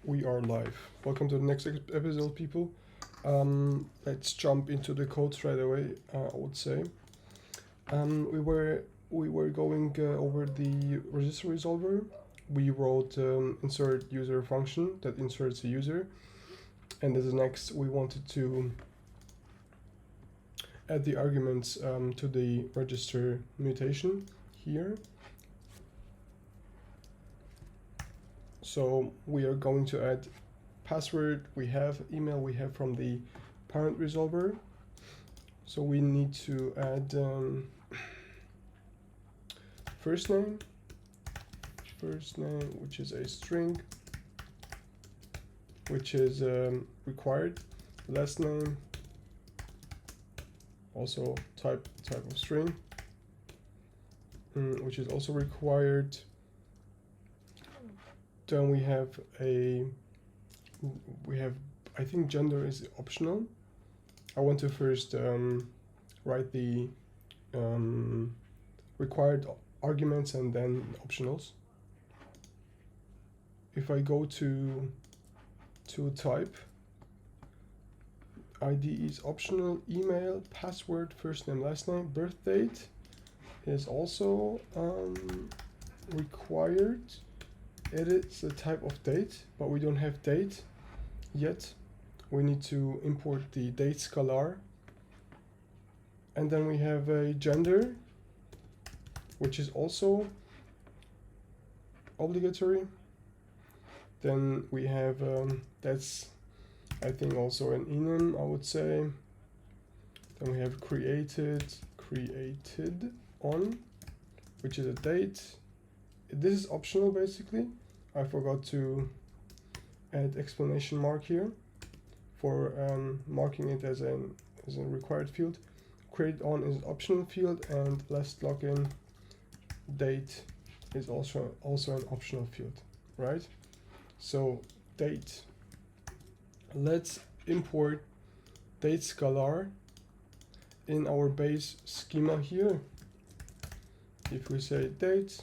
We are live. Welcome to the next episode, people. Let's jump into the code right away. I would say we were going over the register resolver. We wrote insert user function that inserts a user, and as next we wanted to add the arguments to the register mutation here. So we are going to add password we have, email we have from the parent resolver. So we need to add first name, which is a string, which is required. Last name, also type of string, which is also required. Then we have I think gender is optional. I want to first write the required arguments and then optionals. If I go to type, ID is optional, email, password, first name, last name, birth date is also required. Edits the type of date, but we don't have date yet. We need to import the date scalar. And then we have a gender, which is also obligatory. Then we have, that's I think also an enum, I would say. Then we have created on, which is a date. This is optional basically. I forgot to add exclamation mark here for marking it as a required field. Create on is an optional field, and last login date is also an optional field, right? So date. Let's import date scalar in our base schema here. If we say date,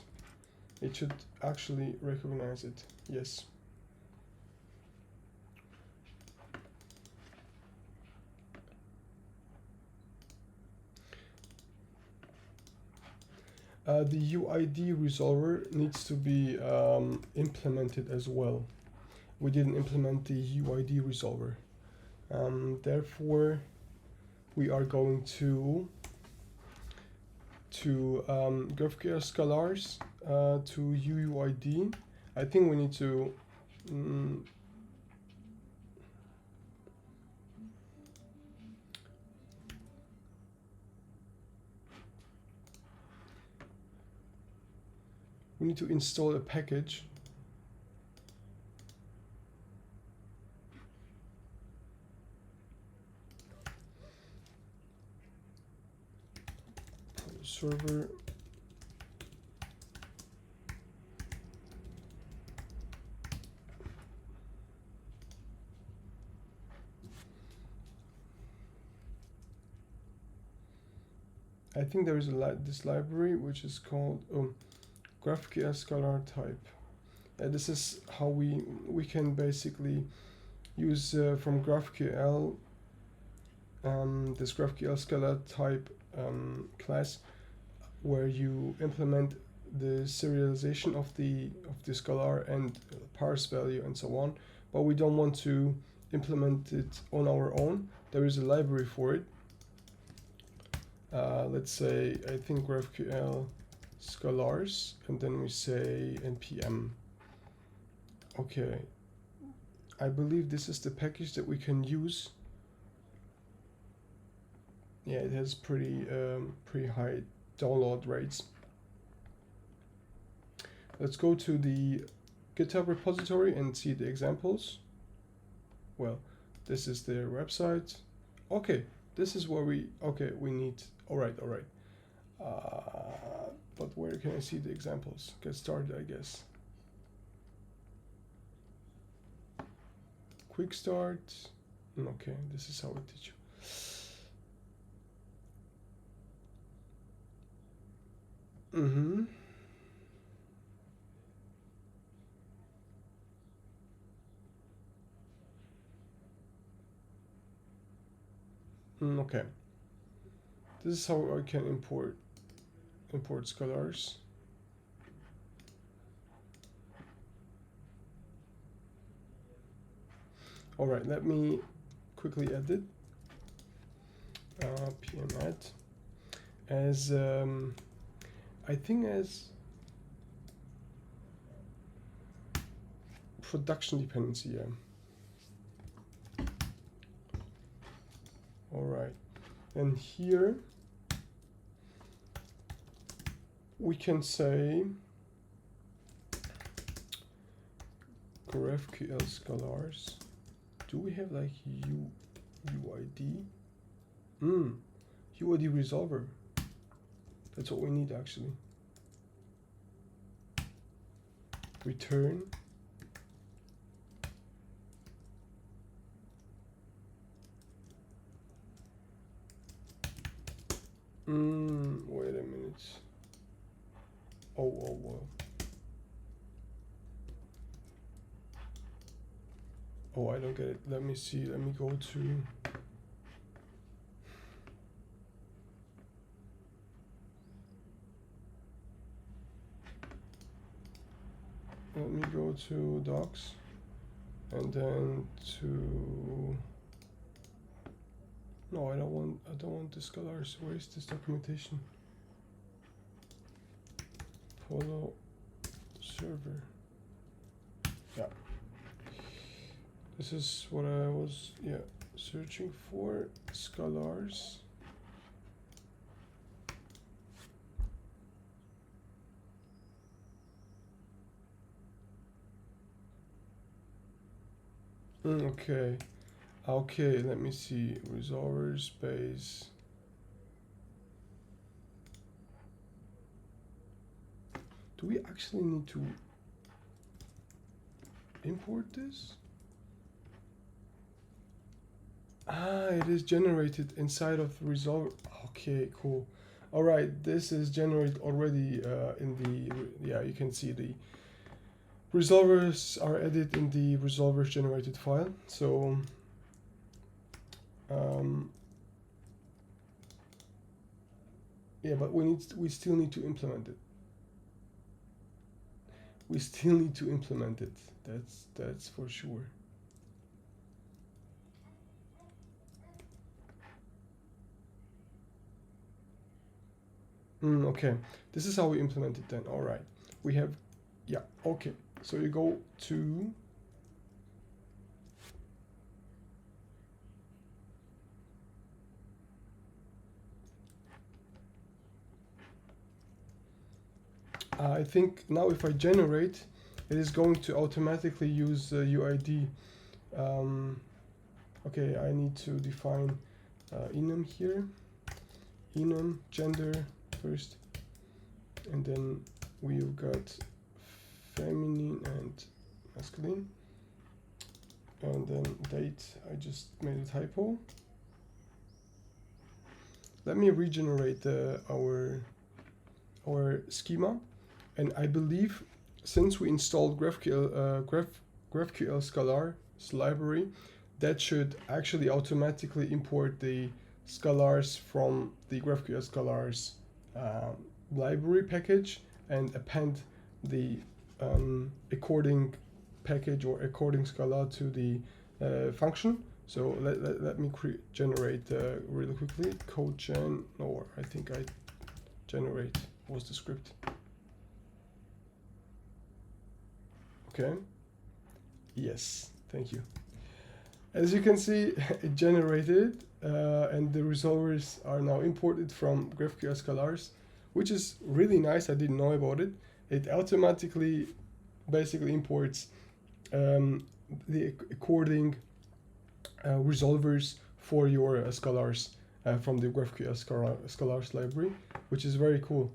it should actually recognize it. Yes. The UID resolver needs to be implemented as well. We didn't implement the UID resolver. Therefore, we are going to GraphQL scalars to UUID. I think we need to install a package. Server I think there is this library which is called GraphQL scalar type. This is how we can basically use from GraphQL this GraphQL scalar type class, where you implement the serialization of the scalar and parse value and so on, but we don't want to implement it on our own. There is a library for it. Let's say, I think GraphQL scalars, and then we say npm. Okay, I believe this is the package that we can use. Yeah, it has pretty high download rates. Let's go to the GitHub repository and see the examples. Well, this is their website. Okay, this is where we need. All right. But where can I see the examples? Get started, I guess. Quick start. Okay, this is how we teach you. Okay. This is how I can import scalars. All right, let me quickly edit pm add as I think as production dependency. Yeah. All right, and here we can say GraphQL scalars. Do we have like UID? UID resolver. That's what we need actually. Return. Wait a minute. Oh. Oh, I don't get it. Let me see. Let me go to. Let me go to docs and then to. No, I don't want the scalars. Where is this documentation? Follow server. Yeah. This is what I was searching for. Scalars. Okay, let me see. Resolver space. Do we actually need to import this? It is generated inside of the resolver. Okay, cool. All right, this is generated already in the, you can see the resolvers are added in the resolvers generated file. So but we still need to implement it. We still need to implement it. That's for sure. Okay, this is how we implement it then. All right, we have, okay. So you go to I think now if I generate, it is going to automatically use UID. Okay, I need to define enum here. Enum gender first, and then we've got feminine and masculine, and then date. I just made a typo. Let me regenerate our schema, and I believe since we installed GraphQL Scalars library, that should actually automatically import the scalars from the GraphQL Scalars library package and append the according package or according scalar to the function. So let me generate really quickly code gen, or I think I generate was the script. Okay. Yes, thank you. As you can see, it generated and the resolvers are now imported from GraphQL Scalars, which is really nice. I didn't know about it. It automatically basically imports the according resolvers for your scalars from the GraphQL Scalars library, which is very cool.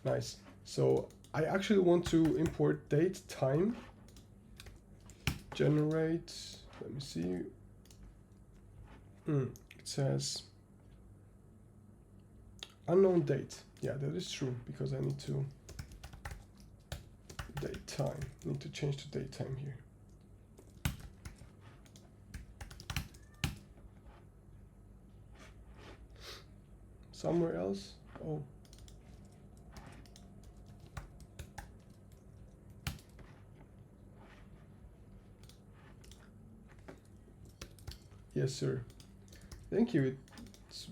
Nice. So I actually want to import date time. Generate. Let me see. It says unknown date. Yeah, that is true because I need to date time. Need to change to date time here. somewhere else. Oh. Yes, sir. Thank you. It's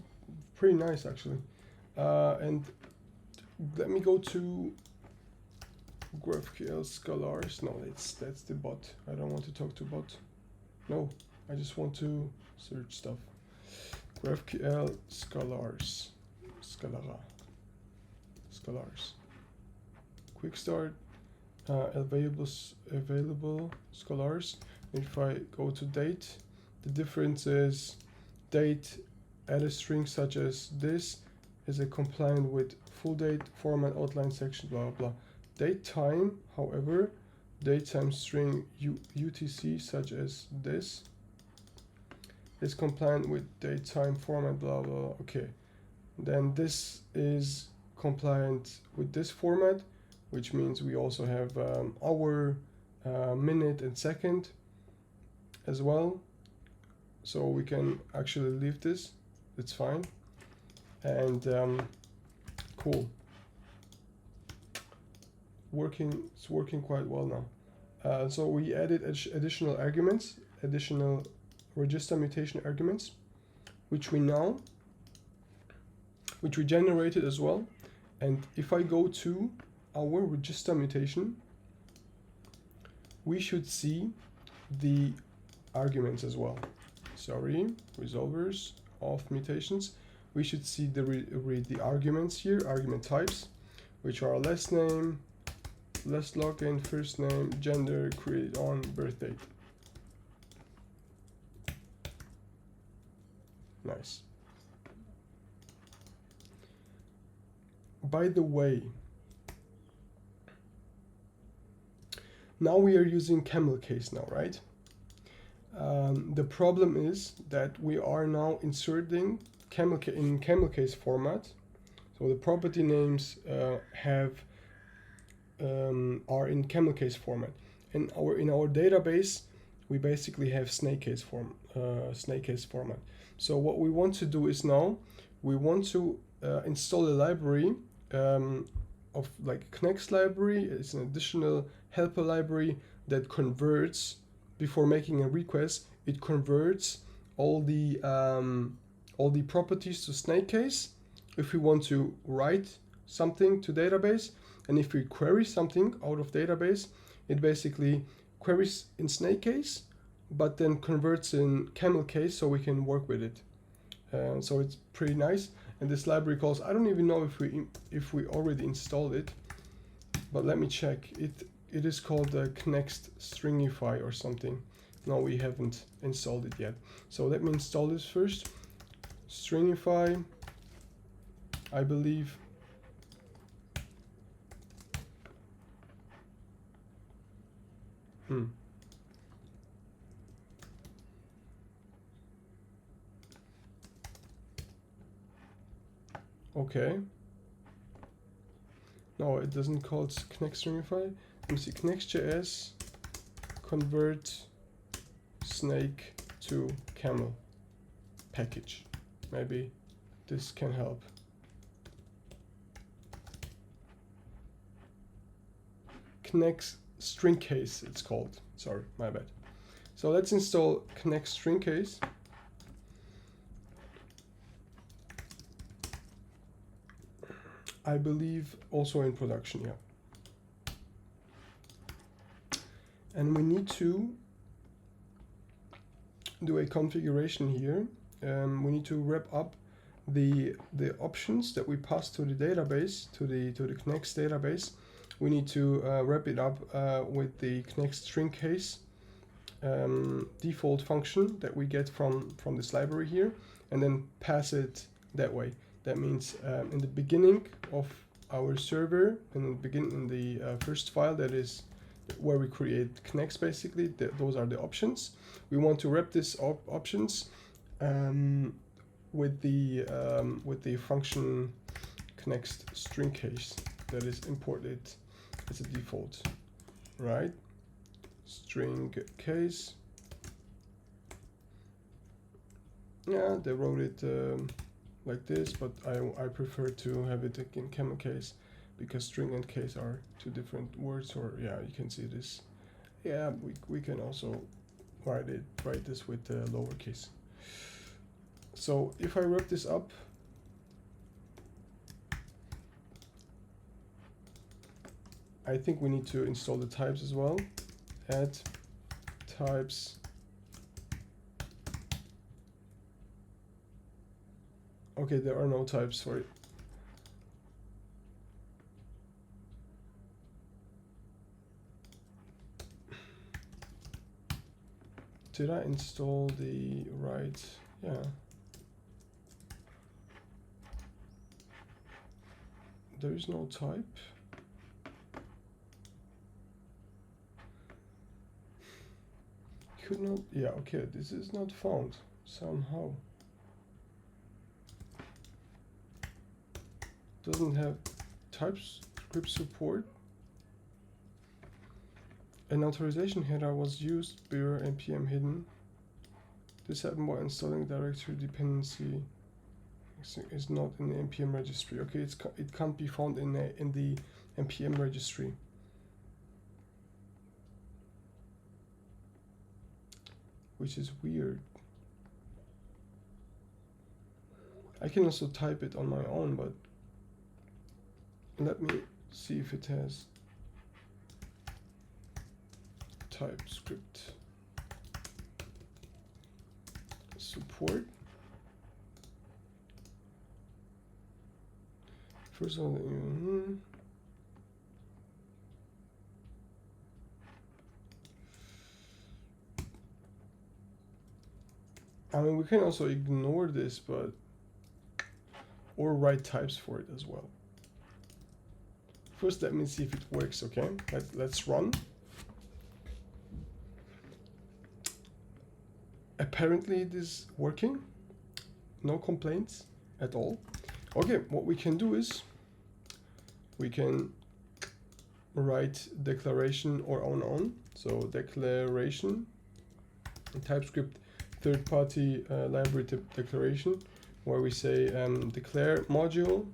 pretty nice, actually. And let me go to GraphQL Scholars. No, that's the bot. I don't want to talk to bot. No, I just want to search stuff. GraphQL Scholars. Scholars. Quick start. Available Scholars. If I go to date, the difference is date, add a string such as this is a compliant with full date format outline section blah blah. Date time, however, datetime string UTC such as this is compliant with datetime format blah blah. Okay, then this is compliant with this format, which means we also have hour, minute, and second as well. So we can actually leave this. It's fine. And cool. It's working quite well now. So we added additional arguments, additional register mutation arguments, which we generated as well. And if I go to our register mutation, we should see the arguments as well. Sorry, resolvers of mutations. We should see the arguments here, argument types, which are last name, last login, first name, gender, created on, birth date. Nice. By the way, now we are using camel case now, right? The problem is that we are now inserting in camel case format. So the property names are in camel case format. In our database, we basically have snake case format. So what we want to do is now we want to install a library of like Knex library. It's an additional helper library that converts. Before making a request, it converts all the properties to snake case. If we want to write something to database, and if we query something out of database, it basically queries in snake case, but then converts in camel case so we can work with it. So it's pretty nice. And this library calls, I don't even know if we already installed it, but let me check. It is called Knex Stringify or something. No, we haven't installed it yet. So let me install this first. Stringify, I believe. Okay. No, it doesn't call it Knex Stringify. Let me see, Knex.js convert snake to camel package. Maybe this can help. Knex string case it's called. Sorry, my bad. So let's install Knex string case. I believe also in production, yeah. And we need to do a configuration here. We need to wrap up the options that we pass to the database, to the Knex database. We need to wrap it up with the Knex string case default function that we get from this library here, and then pass it that way. That means in the beginning of our server, in the first file that is where we create Knex, basically, those are the options. We want to wrap these options with the function Knex string case that is imported as a default, right? String case. Yeah, they wrote it like this, but I prefer to have it in camel case because string and case are two different words. Or yeah, you can see this. Yeah, we can also write this with lowercase. So if I wrap this up, I think we need to install the types as well. Add types. Okay, there are no types for it. Did I install the right? Yeah. There is no type. Could not. Yeah. Okay. This is not found somehow. Doesn't have TypeScript support. An authorization header was used, bearer npm hidden. This happened while installing directory dependency. Is not in the npm registry. Okay, it can't be found in the npm registry. Which is weird. I can also type it on my own, but let me see if it has TypeScript support. First of all, I mean, we can also ignore this, but or write types for it as well. First, let me see if it works. Okay, let's run. Apparently, it is working. No complaints at all. Okay, what we can do is we can write declaration or on. So declaration, TypeScript third-party library declaration, where we say declare module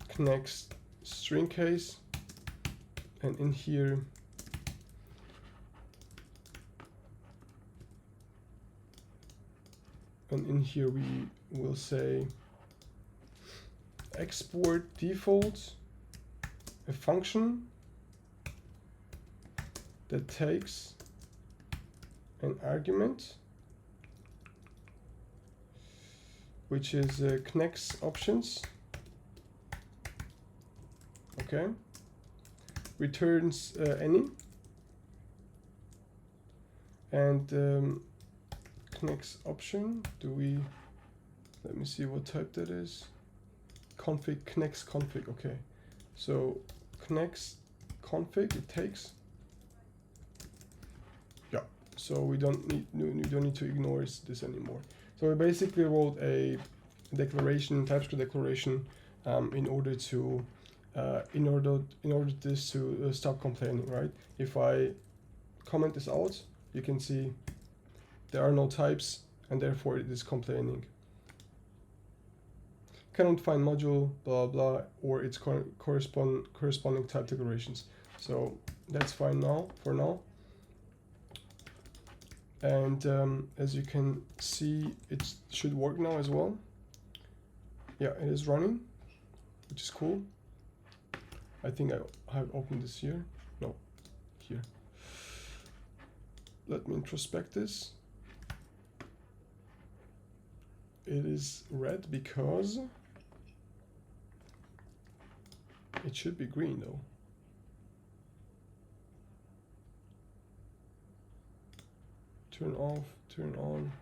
connects string case, and in here we will say export default, a function that takes an argument, which is connects options. Okay, returns any, and connects option. Let me see what type that is. Config, connects config. Okay, so connects config, it takes. Yeah, so we don't need to ignore this anymore. So we basically wrote a declaration, TypeScript declaration, in order this to stop complaining, right? If I comment this out, you can see there are no types, and therefore it is complaining. Cannot find module, blah blah, or its corresponding type declarations. So that's fine now for now. And as you can see, it should work now as well. Yeah, it is running, which is cool. I think I have opened this here. No, here. Let me introspect this. It is red because it should be green though. Turn off, turn on.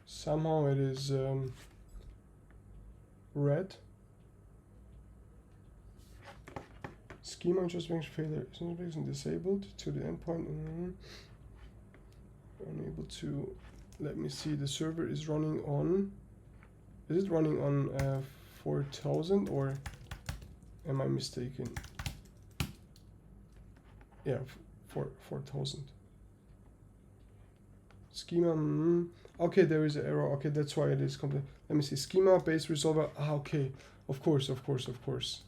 Somehow it is red. Schema introspection failure is disabled to the endpoint. Unable to let me see, the server is running on, is it running on 4000 or am I mistaken? Yeah, 4000. Schema, okay, there is an error. Okay, that's why it is complete. Let me see, schema based resolver. Ah, okay, of course,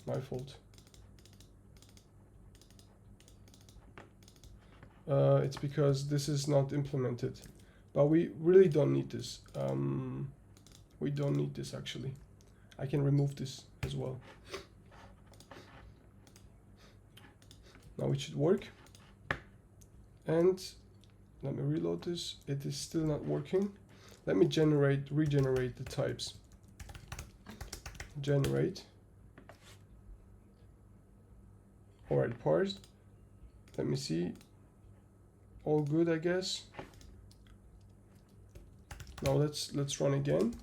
my fault. It's because this is not implemented, but we really don't need this. We don't need this actually. I can remove this as well. Now it should work. And let me reload this. It is still not working. Let me regenerate the types. Generate. Alright, parsed. Let me see. All good, I guess. Now let's run again.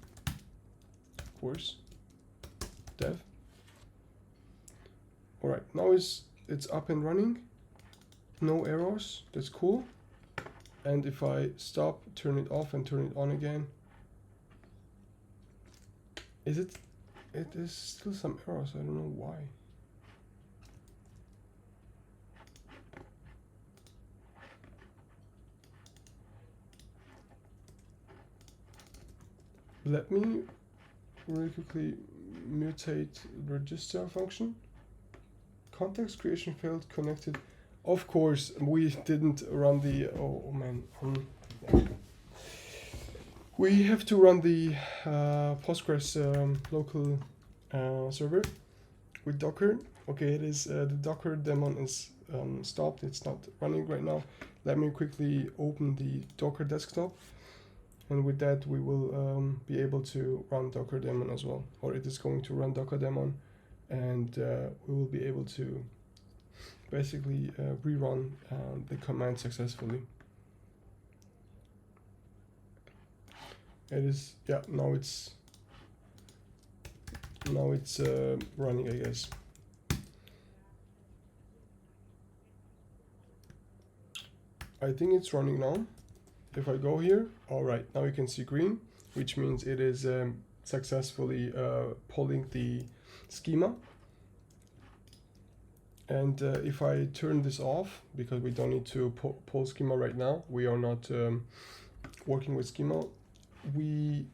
Of course. Dev. Alright, now it's up and running. No errors. That's cool. And if I stop, turn it off and turn it on again, it is still some errors. I don't know why. Let me really quickly mutate register function. Context creation failed, connected. Of course, we didn't run the, oh man. We have to run the Postgres local server with Docker. Okay, it is, the Docker daemon is stopped. It's not running right now. Let me quickly open the Docker desktop. And with that, we will be able to run Docker daemon as well. Or it is going to run Docker daemon. And we will be able to basically rerun the command successfully. It is, yeah, now it's running, I guess. I think it's running now. If I go here, all right, now you can see green, which means it is successfully pulling the schema. And if I turn this off, because we don't need to pull schema right now, we are not working with schema, we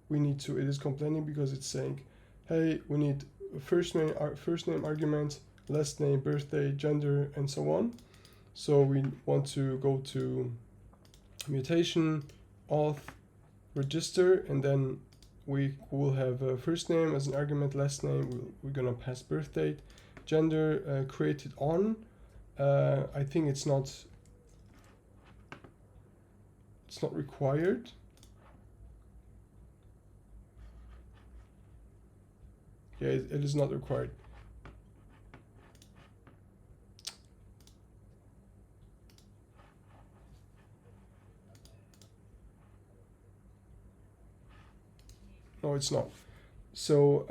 need to, it is complaining because it's saying, hey, we need first name argument, last name, birthday, gender, and so on. So we want to go to mutation, auth, register, and then we will have first name as an argument, last name, we're gonna pass birth date, gender created on. I think it's not required. Yeah, it is not required. No, it's not. So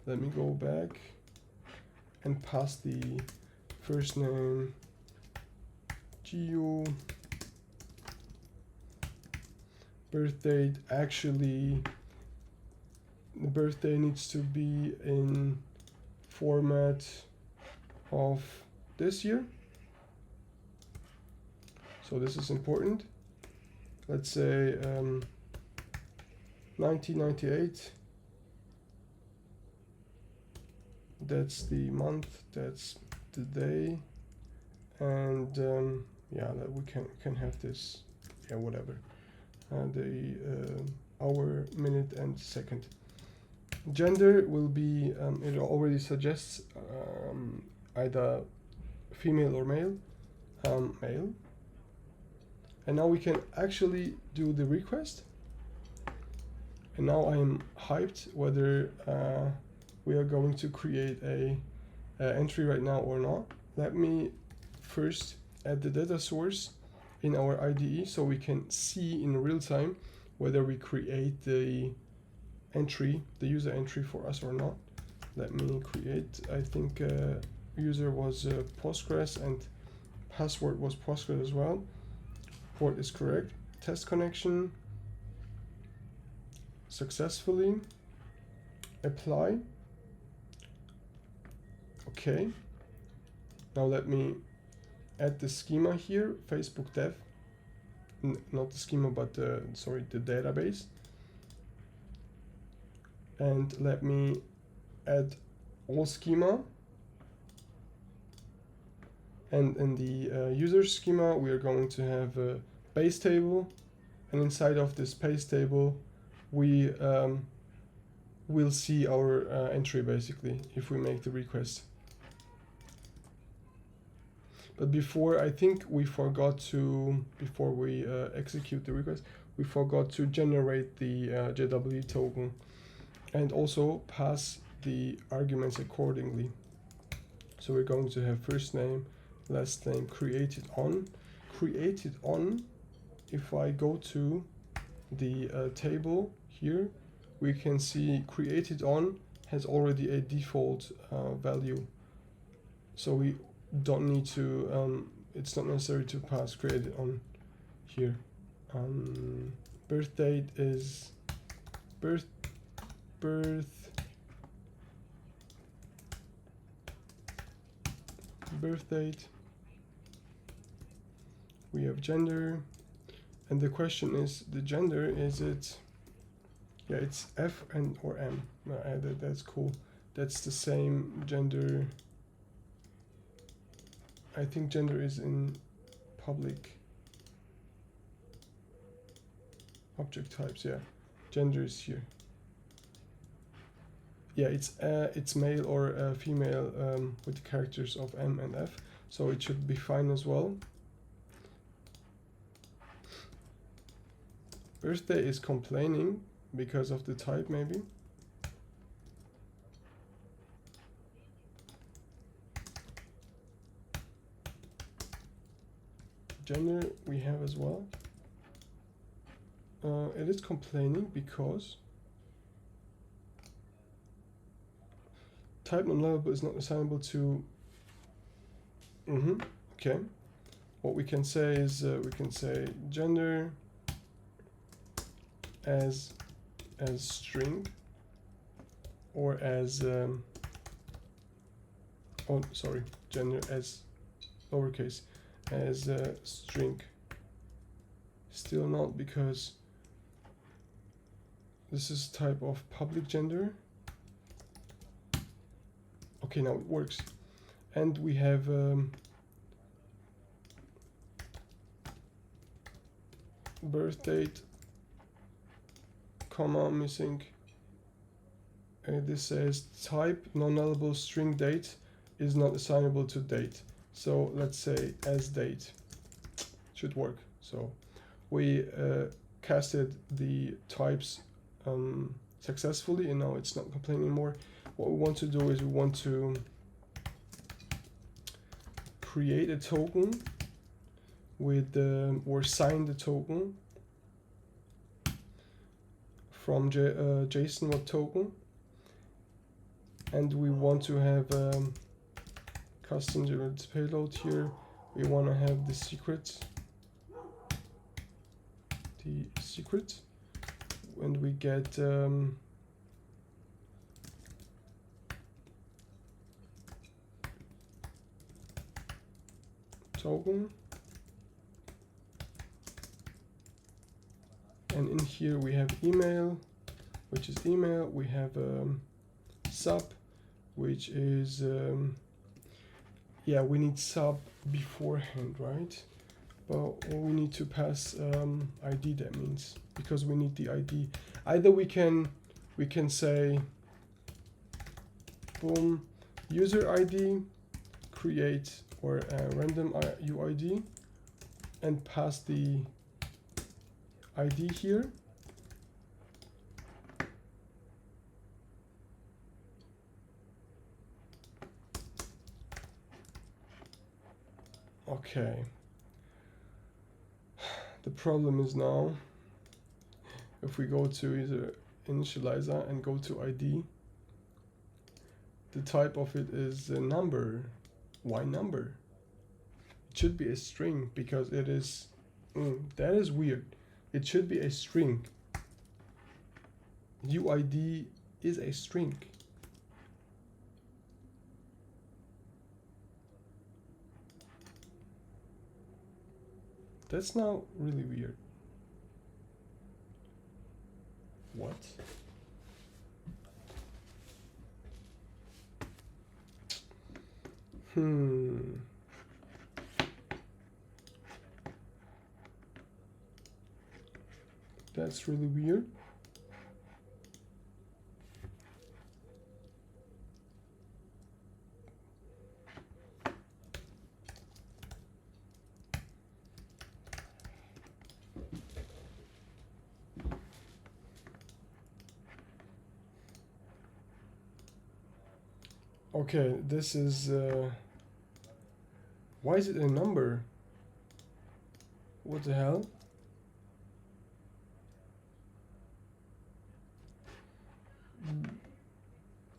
let me go back and pass the first name, geo, birth date. Actually, the birthday needs to be in format of this year. So this is important. Let's say 1998. That's the month, that's the day, and yeah, that we can have this, yeah, whatever, the hour, minute, and second. Gender will be, it already suggests either female or male, male. And now we can actually do the request. And now I'm hyped whether we are going to create a entry right now or not. Let me first add the data source in our IDE so we can see in real time whether we create the entry, the user entry for us or not. Let me create, I think user was Postgres and password was Postgres as well. port is correct. Test connection successfully. Apply. Okay. Now let me add the schema here, Facebook dev. Not the schema, but sorry, the database. And let me add all schema. And in the user schema, we are going to have a base table. And inside of this base table, we will see our entry basically if we make the request. But before, I think we forgot to, before we execute the request, we forgot to generate the JWT token and also pass the arguments accordingly. So we're going to have first name, last name, created on. Created on, if I go to the table here, we can see created on has already a default value. So we don't need to, it's not necessary to pass created on here. Birth date is birth date. We have gender, and the question is the gender, is it, yeah, it's F and or M. That's cool. That's the same gender. I think gender is in public object types. Yeah, gender is here. Yeah, it's male or female with the characters of M and F, so it should be fine as well. Birthday is complaining because of the type, maybe. Gender we have as well. It is complaining because type non-nullable is not assignable to. Okay. What we can say is we can say gender as string or as oh sorry, gender as lowercase as string. Still not, because this is type of public gender. Okay, now it works. And we have birth date, comma, missing. This says type non-nullable string date is not assignable to date. So let's say as date. Should work. So we casted the types successfully, and now it's not complaining anymore. What we want to do is we want to create a token with or sign the token from JSON what token, and we want to have custom generated payload here. We want to have the secret, and we get token, and in here we have email, which is email. We have sub, which is yeah, we need sub beforehand, right? But we need to pass ID, that means, because we need the ID. Either we can say boom user ID, create or random UID, and pass the ID here. Okay. The problem is now, if we go to either initializer and go to ID, the type of it is a number. Why number? It should be a string, because it is That is weird. It should be a string. UID is a string. That's now really weird. What? That's really weird. Okay, this is why is it a number? What the hell?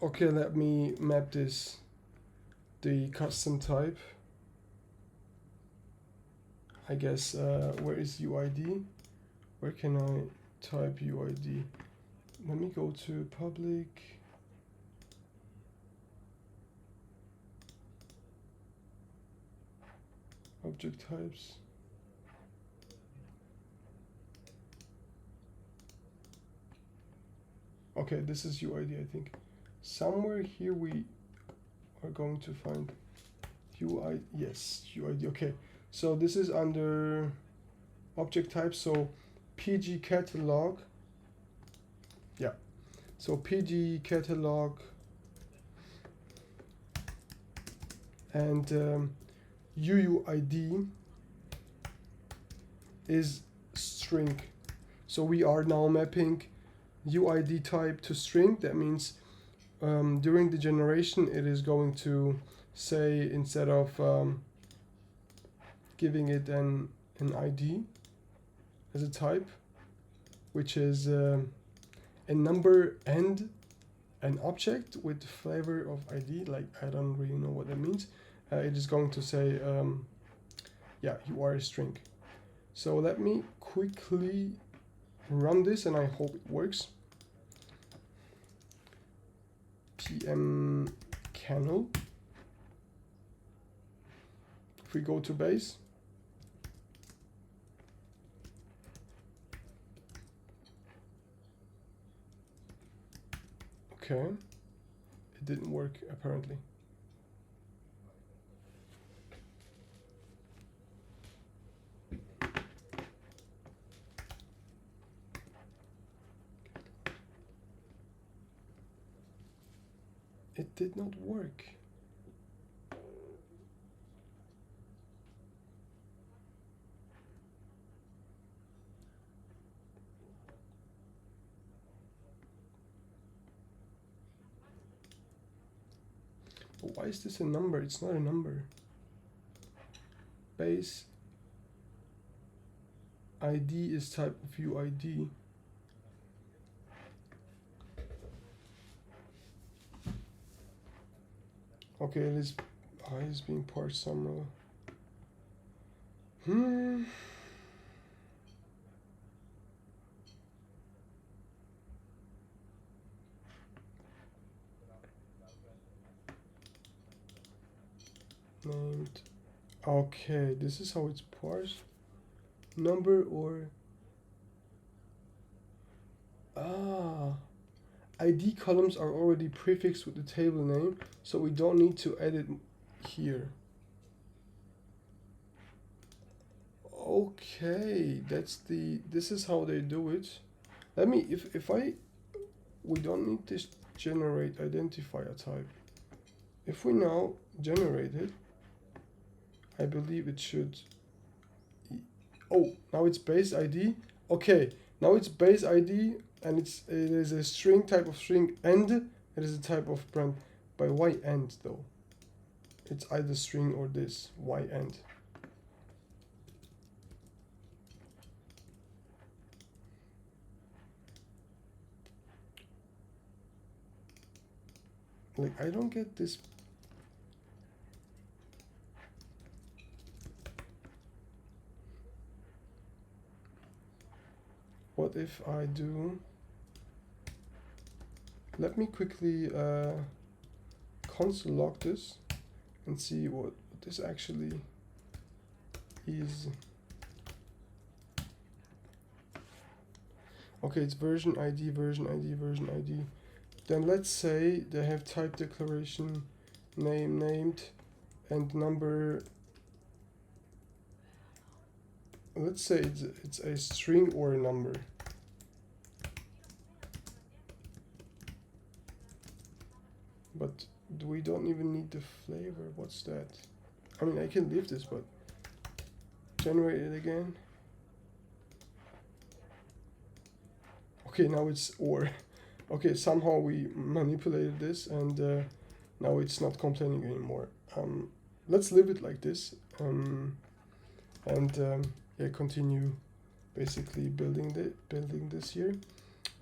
Okay, let me map this, the custom type. I guess, where is UID? Where can I type UID? Let me go to public. Object types. Okay, this is UID, I think. Somewhere here we are going to find UI. Yes, UID. Okay, so this is under object type. So PG catalog. Yeah. So PG catalog and UUID is string. So we are now mapping UID type to string. That means during the generation it is going to say, instead of giving it an ID as a type, which is a number and an object with flavor of ID, like I don't really know what that means, it is going to say yeah, you are a string. So let me quickly run this and I hope it works. PM kernel. If we go to base, okay, it didn't work apparently. It did not work. Why is this a number? It's not a number. Base ID is type of UID. Okay, it is being parsed somewhere. Named. Okay, this is how it's parsed. Number or ID columns are already prefixed with the table name, so we don't need to edit here. Okay, this is how they do it. Let me, we don't need this generate identifier type. If we now generate it, I believe it should, oh, now it's base ID. Okay, now it's base ID and it is a string, type of string, and it is a type of brand. By why end though? It's either string or this, why end? Like, I don't get this. what if I do, let me quickly console log this and see what this actually is. Okay, it's version ID, version ID, version ID. Then let's say they have type declaration, name named, and number. Let's say it's a string or a number. But we don't even need the flavor. What's that? I mean, I can leave this, but generate it again. Okay, now it's or. Okay, somehow we manipulated this, and now it's not complaining anymore. Let's leave it like this, and yeah, continue basically building this here.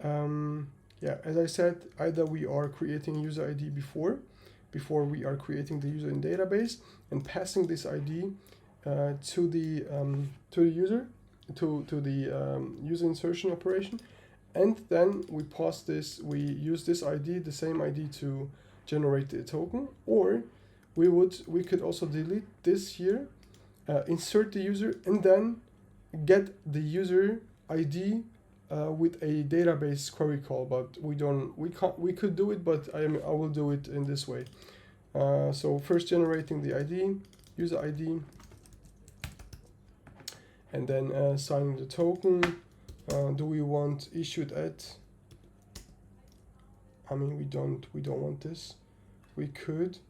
Yeah, as I said, either we are creating user ID before we are creating the user in database and passing this ID to the user, to the user insertion operation, and then we pass this. We use this ID, the same ID, to generate the token, or we could also delete this here, insert the user, and then get the user ID with a database query call. But we could do it, but I will do it in this way. So first generating the ID, user ID, and then assigning the token. Do we want issued at? I mean, we don't want this. We could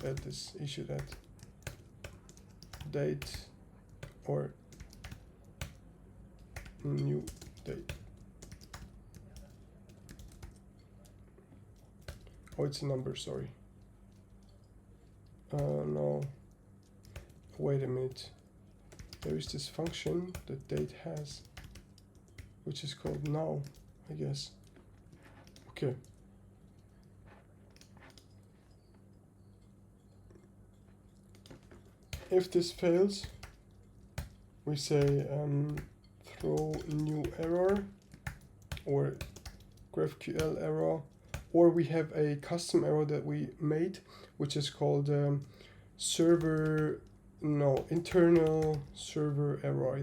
add this issued at date or new date. Oh, it's a number, sorry. No, wait a minute. There is this function that date has, which is called now, I guess. Okay. If this fails, we say throw new error or GraphQL error, or we have a custom error that we made, which is called internal server error,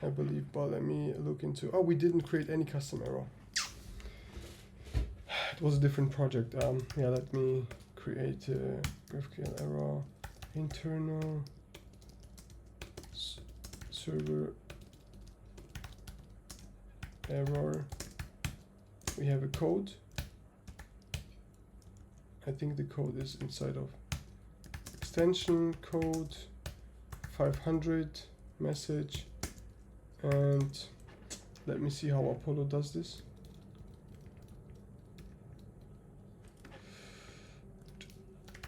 I believe, but let me look into. Oh, we didn't create any custom error. It was a different project. Yeah, let me create a GraphQL error, internal server error. We have a code. I think the code is inside of extension code 500 message, and let me see how Apollo does this.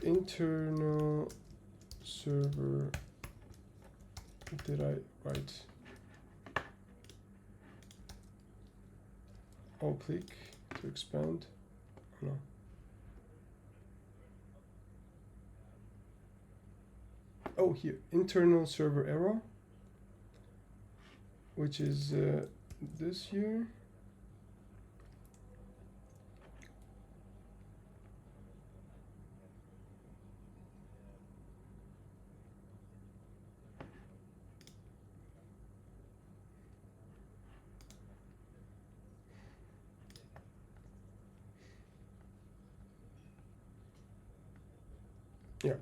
Internal server, did I write? I'll click to expand. No. Oh, here, internal server error, which is this here. Yeah.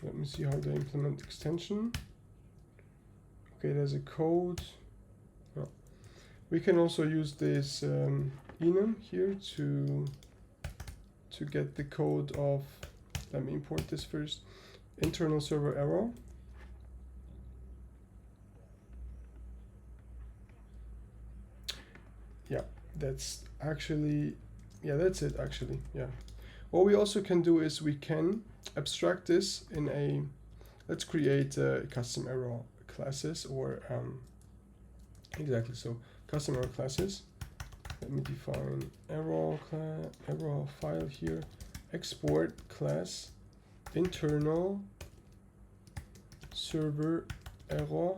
Let me see how they implement extension. Okay, there's a code. Oh. We can also use this enum here to get the code of, let me import this first, internal server error. Yeah, that's actually, yeah, that's it actually, yeah. What we also can do is we can abstract this in a let's create custom error classes, or exactly, so custom error classes. Let me define error file here, export class internal server error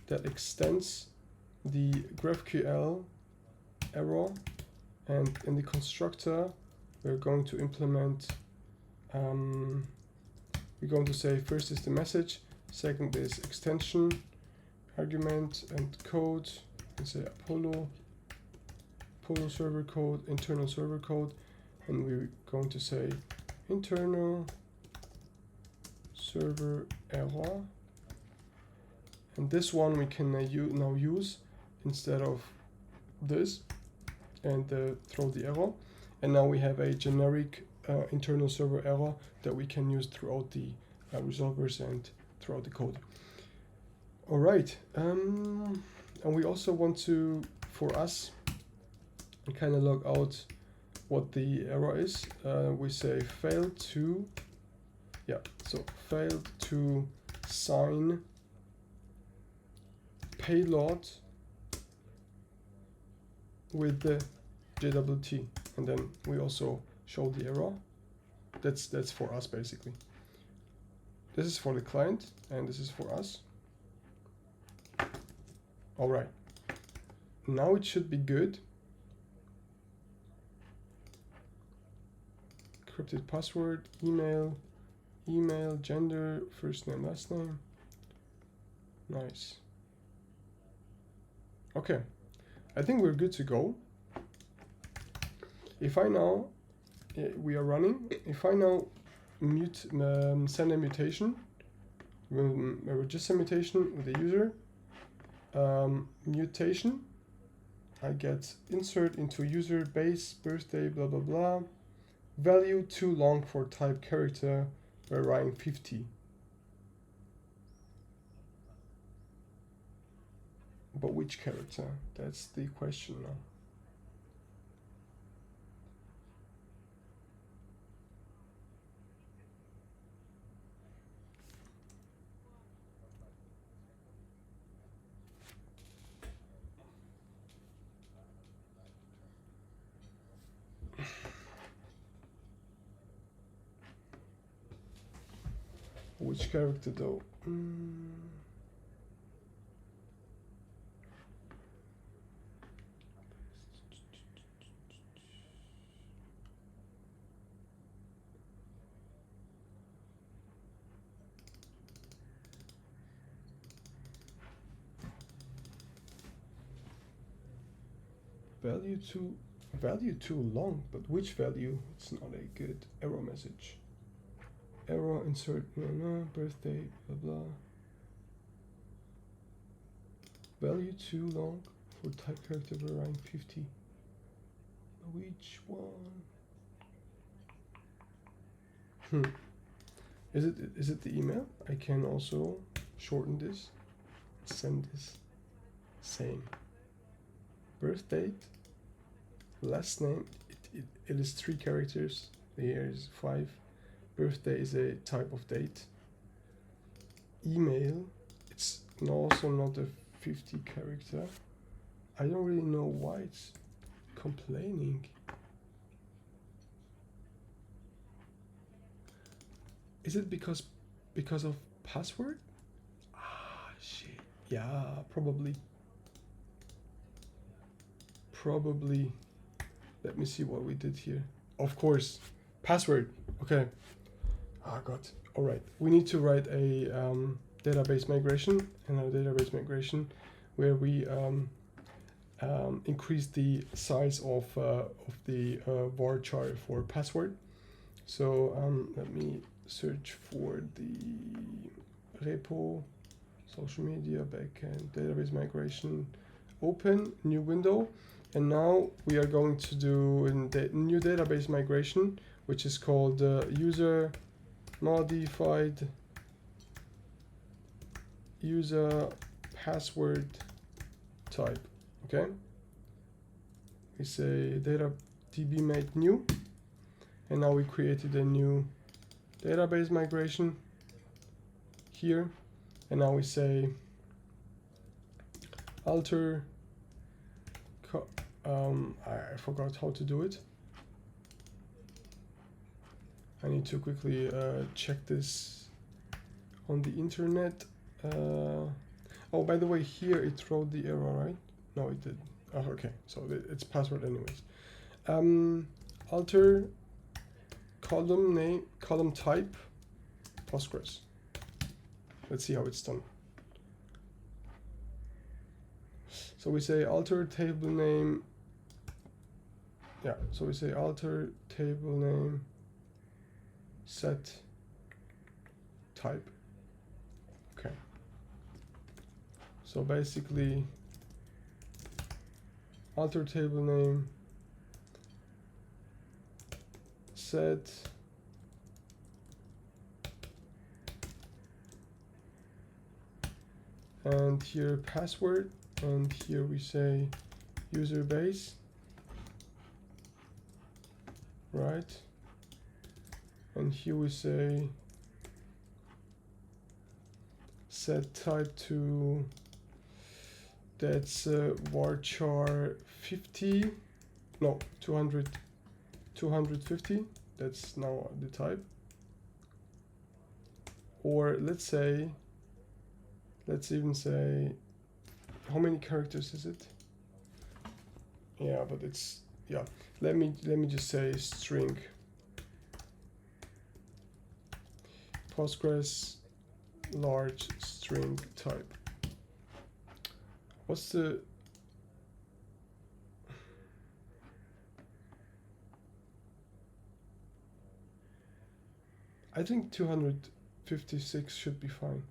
that extends the GraphQL error, and in the constructor we're going to implement, we're going to say first is the message, second is extension argument and code, and say Apollo server code, internal server code, and we're going to say internal server error, and this one we can now use instead of this, and throw the error, and now we have a generic internal server error that we can use throughout the resolvers and throughout the code. All right, and we also want to, for us, kind of log out what the error is. We say failed to, failed to sign payload with the JWT, and then we also show the error. That's for us basically. This is for the client and this is for us. All right, now it should be good. Encrypted password, email, gender, first name, last name. Nice. Okay, I think we're good to go. If I now, we are running, if I now send a mutation, a register mutation with the user, mutation, I get insert into user base, birthday, blah, blah, blah, value too long for type character, varying 50. But which character? That's the question now. Which character though? Value too long, but which value? It's not a good error message. Error insert birthday, blah blah. Value too long for type character varying 50. Which one? Is it the email? I can also shorten this, send this. Same. Birth date, last name. It is 3 characters. Here is 5. Birthday is a type of date. Email, it's also not a 50 character. I don't really know why it's complaining. Is it because of password? Ah, shit. Yeah, probably. Let me see what we did here. Of course, password. Okay. Ah, God. All right. We need to write a database migration, and a database migration where we increase the size of the varchar for password. So let me search for the repo, social media, backend, database migration, open, new window. And now we are going to do a new database migration, which is called user modified user password type. Okay, we say data db made new, and now we created a new database migration. here, and now we say alter, I forgot how to do it. I need to quickly check this on the internet. Oh, by the way, here it wrote the error, right? No, it did. Oh, okay, so it's password anyways. Alter column name, column type, Postgres. Let's see how it's done. So we say alter table name. Yeah, so we say alter table name, set type. Okay. So basically, alter table name, set and here password, and here we say user base, right? And here we say set type to, that's varchar 50, no, 250, that's now the type. Or let's even say, how many characters is it? Yeah, but it's, yeah, let me just say string Postgres large string type. What's the, I think 256 should be fine.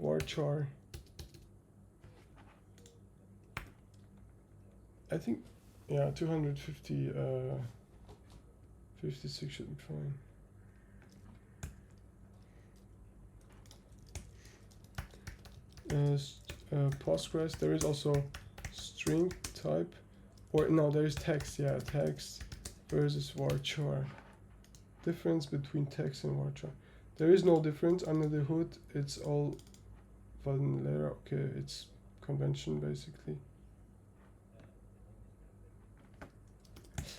Varchar, I think, yeah, 56 should be fine. Postgres, there is also string type, or no, there is text, yeah, text versus varchar. Difference between text and varchar. There is no difference under the hood, it's all vanilla, okay, it's convention basically.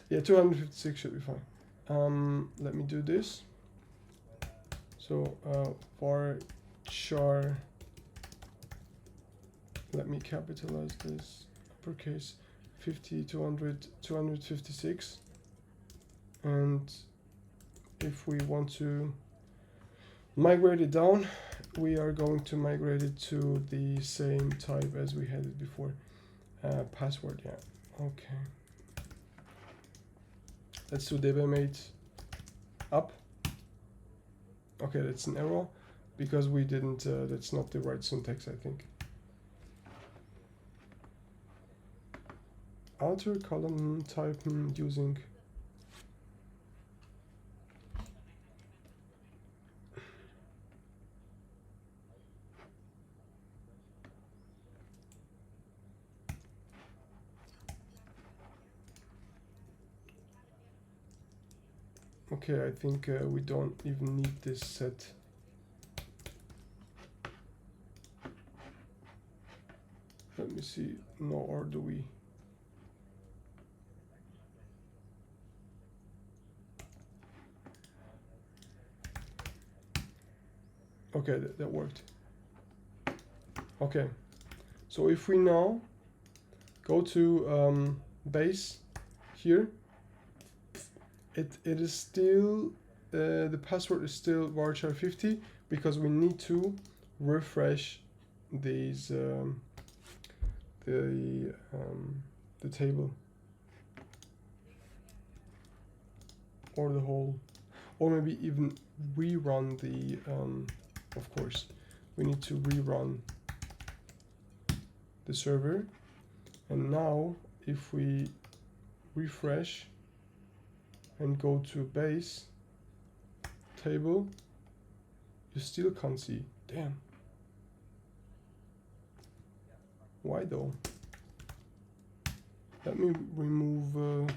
Yeah, 256 should be fine. Let me do this. So varchar, let me capitalize this, uppercase 50, 200, 256. And if we want to migrate it down, we are going to migrate it to the same type as we had it before. Password, yeah, okay. Let's do dbmate up. Okay, that's an error because we didn't, that's not the right syntax, I think. Alter column type using okay, I think we don't even need this set. Let me see, no, or do we? Okay, that worked. Okay, so if we now go to base here, it is still, the password is still varchar 50 because we need to refresh these, the table or the whole, or maybe even rerun the, of course, we need to rerun the server. And now if we refresh and go to base table, you still can't see. Damn. Why though? Let me remove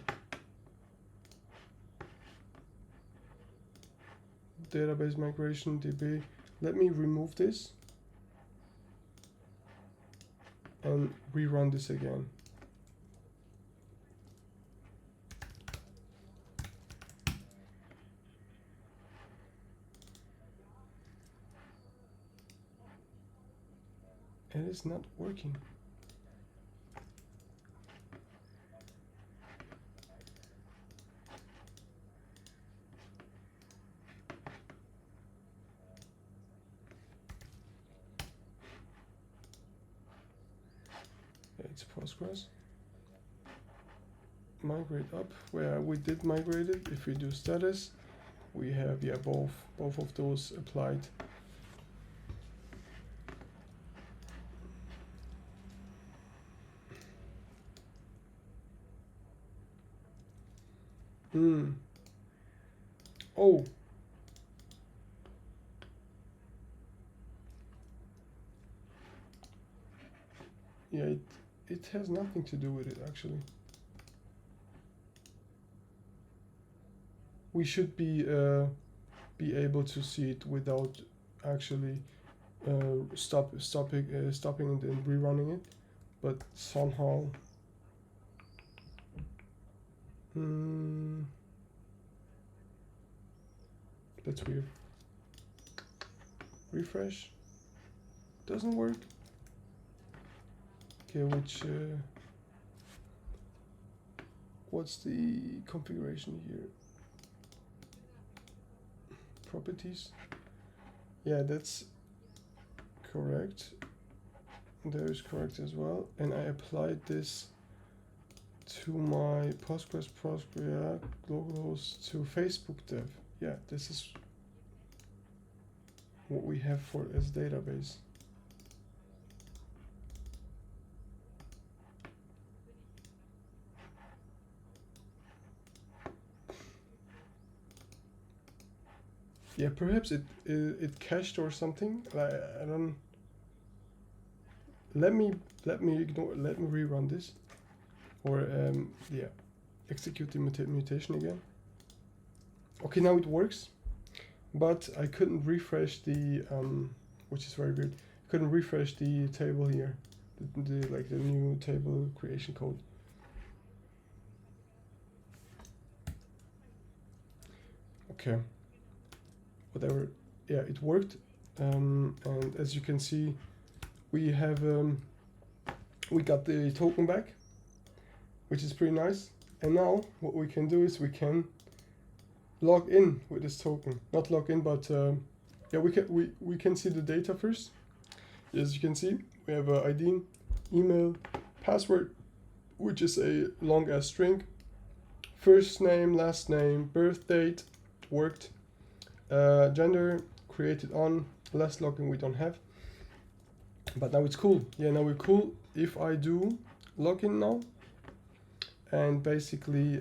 database migration DB. Let me remove this and rerun this again. It is not working. It's Postgres. Migrate up, where we did migrate it. If we do status, we have, yeah, both of those applied. Oh. Yeah, it has nothing to do with it, actually. We should be able to see it without actually stopping it and rerunning it, but somehow. That's weird. Refresh. Doesn't work. Okay, what's the configuration here? Properties. Yeah, that's correct. There is correct as well. And I applied this to my Postgres localhost to Facebook dev. Yeah, this is what we have for as database. Yeah, perhaps it cached or something. I don't. Let me rerun this, or yeah, execute the mutation again. Okay, now it works, but I couldn't refresh the which is very weird. Couldn't refresh the table here, the new table creation code. Okay. Whatever, yeah, it worked, and as you can see, we have we got the token back, which is pretty nice. And now what we can do is we can log in with this token. Not log in, but yeah, we can see the data first. As you can see, we have a ID, email, password, which is a long ass string, first name, last name, birth date, worked. Gender created on, last login we don't have, but now it's cool. Yeah, now we're cool. If I do login now and basically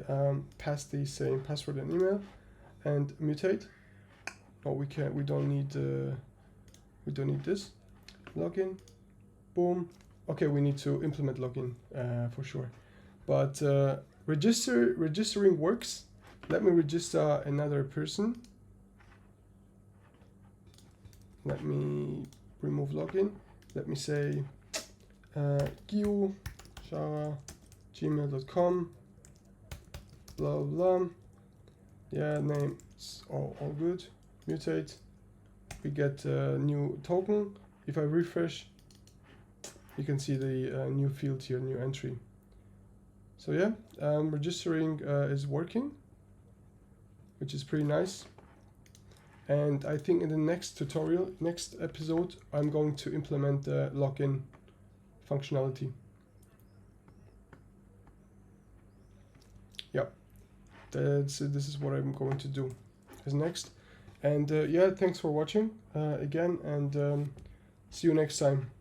pass the same password and email and mutate, no, we don't need this. Login, boom. Okay, we need to implement login for sure, but registering works. Let me register another person. Let me remove login. Let me say gmail.com, blah blah. Yeah, name is all good. Mutate. We get a new token. If I refresh, you can see the new field here, new entry. So yeah, registering is working, which is pretty nice. And I think in the next tutorial, next episode, I'm going to implement the login functionality. Yeah, this is what I'm going to do as next. And yeah, thanks for watching again, and see you next time.